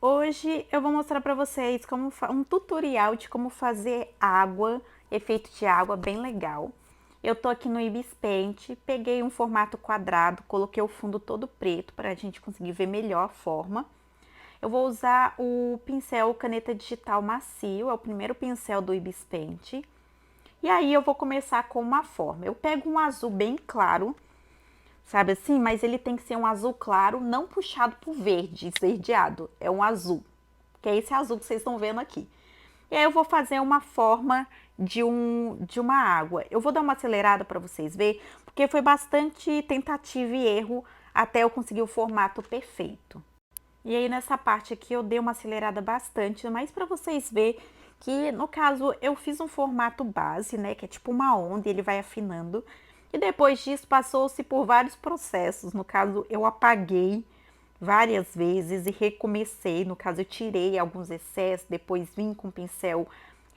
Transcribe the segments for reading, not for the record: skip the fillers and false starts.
Hoje eu vou mostrar para vocês um tutorial de como fazer água, efeito de água bem legal. Eu tô aqui no Ibis Paint, peguei um formato quadrado, coloquei o fundo todo preto para a gente conseguir ver melhor a forma. Eu vou usar o pincel caneta digital macio, é o primeiro pincel do Ibis Paint. E aí eu vou começar com uma forma. Eu pego um azul bem claro, sabe assim? Mas ele tem que ser um azul claro, não puxado pro verde, esverdeado. É um azul, que é esse azul que vocês estão vendo aqui. E aí eu vou fazer uma forma de uma água. Eu vou dar uma acelerada para vocês verem, porque foi bastante tentativa e erro até eu conseguir o formato perfeito. E aí nessa parte aqui eu dei uma acelerada bastante, mas para vocês verem que no caso eu fiz um formato base, né, que é tipo uma onda e ele vai afinando. E depois disso passou-se por vários processos, no caso eu apaguei várias vezes e recomecei, no caso eu tirei alguns excessos, depois vim com o pincel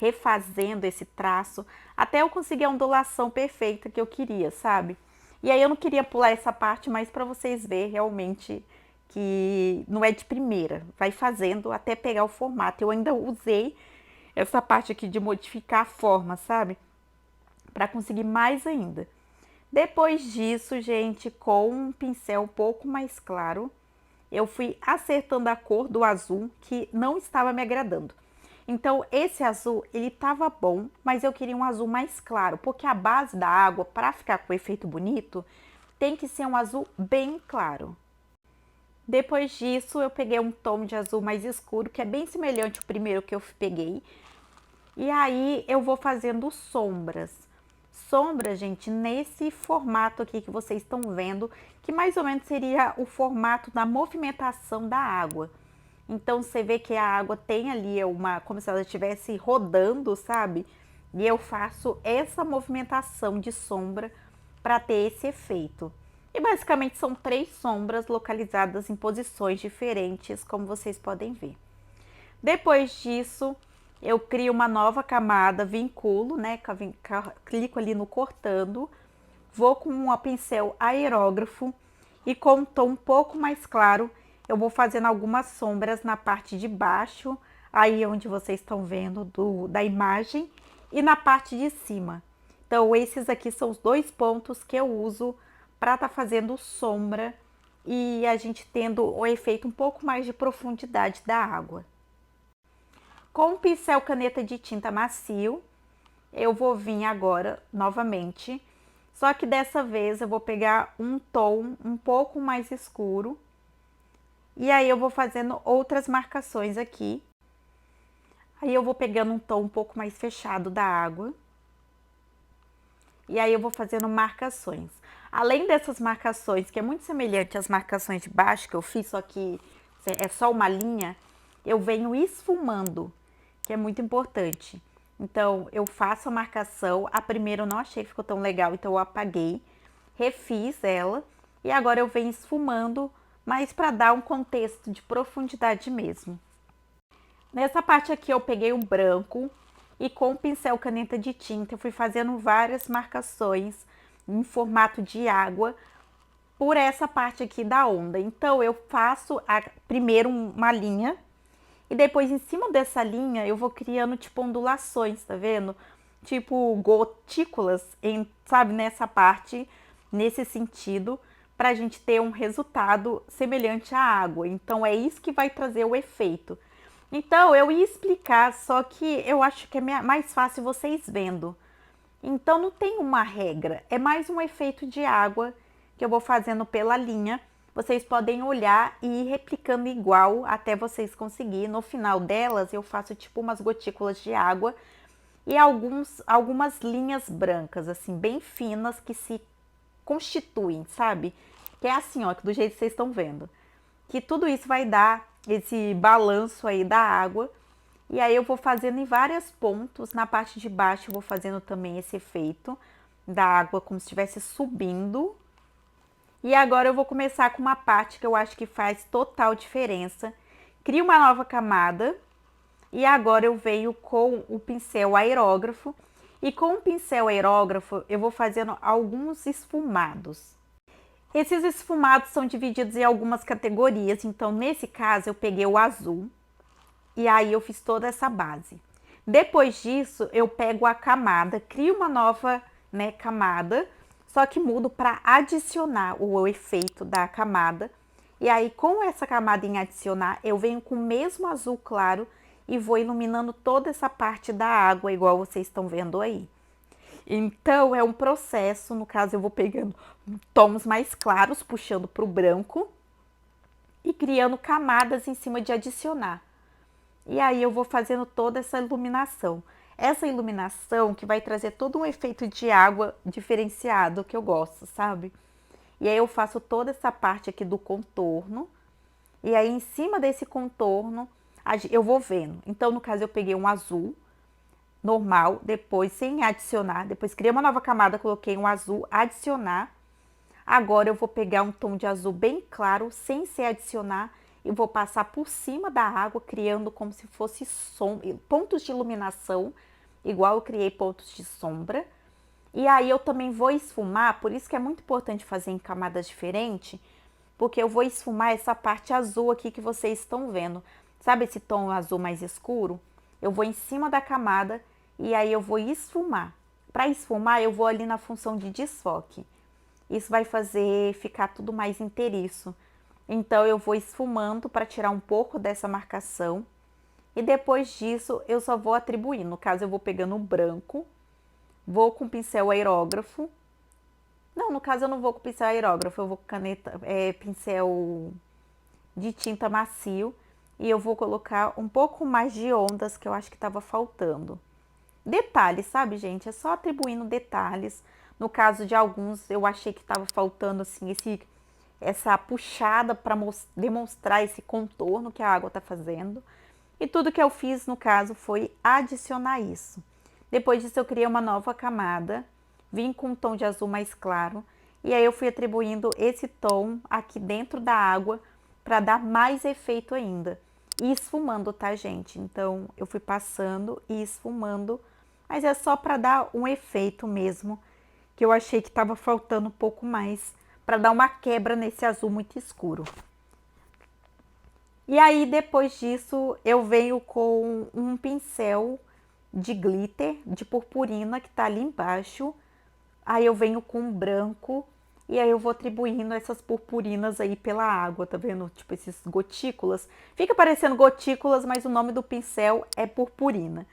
refazendo esse traço, até eu conseguir a ondulação perfeita que eu queria, sabe? E aí eu não queria pular essa parte, mas para vocês verem realmente que não é de primeira, vai fazendo até pegar o formato. Eu ainda usei essa parte aqui de modificar a forma, sabe? Para conseguir mais ainda. Depois disso, gente, com um pincel um pouco mais claro, eu fui acertando a cor do azul que não estava me agradando. Então, esse azul, ele estava bom, mas eu queria um azul mais claro, porque a base da água, para ficar com o efeito bonito, tem que ser um azul bem claro. Depois disso, eu peguei um tom de azul mais escuro, que é bem semelhante ao primeiro que eu peguei. E aí, eu vou fazendo sombras. Sombra, gente, nesse formato aqui que vocês estão vendo, que mais ou menos seria o formato da movimentação da água. Então, você vê que a água tem ali como se ela estivesse rodando, sabe? E eu faço essa movimentação de sombra para ter esse efeito. E basicamente são 3 sombras localizadas em posições diferentes, como vocês podem ver. Depois disso, eu crio uma nova camada, vinculo, né? Clico ali no cortando, vou com um pincel aerógrafo e com um tom um pouco mais claro, eu vou fazendo algumas sombras na parte de baixo, aí onde vocês estão vendo da imagem, e na parte de cima. Então, esses aqui são os 2 pontos que eu uso para estar fazendo sombra e a gente tendo o efeito um pouco mais de profundidade da água. Com o pincel caneta de tinta macio, eu vou vir agora novamente, só que dessa vez eu vou pegar um tom um pouco mais escuro e aí eu vou fazendo outras marcações aqui. Aí eu vou pegando um tom um pouco mais fechado da água e aí eu vou fazendo marcações. Além dessas marcações, que é muito semelhante às marcações de baixo que eu fiz, só que é só uma linha, eu venho esfumando, que é muito importante. Então, eu faço a marcação, a primeira eu não achei que ficou tão legal, então eu apaguei, refiz ela, e agora eu venho esfumando, mas para dar um contexto de profundidade mesmo. Nessa parte aqui eu peguei o branco e com o pincel caneta de tinta eu fui fazendo várias marcações em formato de água por essa parte aqui da onda. Então, eu faço primeiro uma linha e depois em cima dessa linha eu vou criando tipo ondulações, tá vendo? Tipo gotículas, sabe, nessa parte, nesse sentido, pra gente ter um resultado semelhante à água. Então, é isso que vai trazer o efeito. Então, eu ia explicar, só que eu acho que é mais fácil vocês vendo. Então não tem uma regra, é mais um efeito de água que eu vou fazendo pela linha. Vocês podem olhar e ir replicando igual até vocês conseguirem. No final delas eu faço tipo umas gotículas de água e algumas linhas brancas, assim, bem finas que se constituem, sabe? Que é assim, ó, do jeito que vocês estão vendo. Que tudo isso vai dar esse balanço aí da água. E aí eu vou fazendo em vários pontos, na parte de baixo eu vou fazendo também esse efeito da água como se estivesse subindo. E agora eu vou começar com uma parte que eu acho que faz total diferença. Crio uma nova camada e agora eu venho com o pincel aerógrafo. E com o pincel aerógrafo eu vou fazendo alguns esfumados. Esses esfumados são divididos em algumas categorias, então nesse caso eu peguei o azul e aí eu fiz toda essa base. Depois disso eu pego a camada, crio uma nova, né, camada, só que mudo para adicionar o efeito da camada. E aí com essa camada em adicionar, eu venho com o mesmo azul claro e vou iluminando toda essa parte da água, igual vocês estão vendo aí. Então, é um processo, no caso eu vou pegando tons mais claros, puxando para o branco e criando camadas em cima de adicionar. E aí eu vou fazendo toda essa iluminação. Essa iluminação que vai trazer todo um efeito de água diferenciado que eu gosto, sabe? E aí eu faço toda essa parte aqui do contorno. E aí em cima desse contorno eu vou vendo. Então, no caso, eu peguei um azul normal, depois sem adicionar, depois criei uma nova camada, coloquei um azul, adicionar. Agora eu vou pegar um tom de azul bem claro, sem se adicionar, e vou passar por cima da água, criando como se fosse pontos de iluminação, igual eu criei pontos de sombra. E aí eu também vou esfumar, por isso que é muito importante fazer em camadas diferentes, porque eu vou esfumar essa parte azul aqui que vocês estão vendo. Sabe esse tom azul mais escuro? Eu vou em cima da camada e aí eu vou esfumar. Para esfumar, eu vou ali na função de desfoque. Isso vai fazer ficar tudo mais inteiriço. Então, eu vou esfumando para tirar um pouco dessa marcação. E depois disso, eu só vou atribuindo. No caso, eu vou pegando o branco, vou com pincel aerógrafo. Não, no caso, eu não vou com pincel aerógrafo, eu vou com pincel de tinta macio. E eu vou colocar um pouco mais de ondas que eu acho que estava faltando. Detalhes, sabe, gente? É só atribuindo detalhes. No caso de alguns, eu achei que estava faltando, assim, essa puxada para demonstrar esse contorno que a água está fazendo. E tudo que eu fiz, no caso, foi adicionar isso. Depois disso, eu criei uma nova camada. Vim com um tom de azul mais claro. E aí, eu fui atribuindo esse tom aqui dentro da água para dar mais efeito ainda. E esfumando, tá, gente? Então, eu fui passando e esfumando, mas é só para dar um efeito mesmo, que eu achei que estava faltando um pouco mais, para dar uma quebra nesse azul muito escuro. E aí, depois disso, eu venho com um pincel de glitter, de purpurina, que tá ali embaixo. Aí eu venho com um branco e aí eu vou atribuindo essas purpurinas aí pela água, tá vendo? Tipo esses gotículas. Fica parecendo gotículas, mas o nome do pincel é purpurina.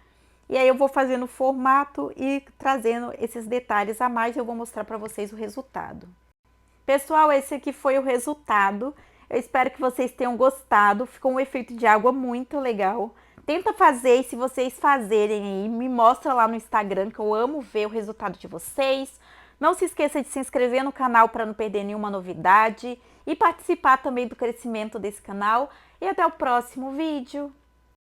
E aí eu vou fazendo o formato e trazendo esses detalhes a mais e eu vou mostrar para vocês o resultado. Pessoal, esse aqui foi o resultado. Eu espero que vocês tenham gostado. Ficou um efeito de água muito legal. Tenta fazer e se vocês fazerem aí, me mostra lá no Instagram que eu amo ver o resultado de vocês. Não se esqueça de se inscrever no canal para não perder nenhuma novidade e participar também do crescimento desse canal. E até o próximo vídeo.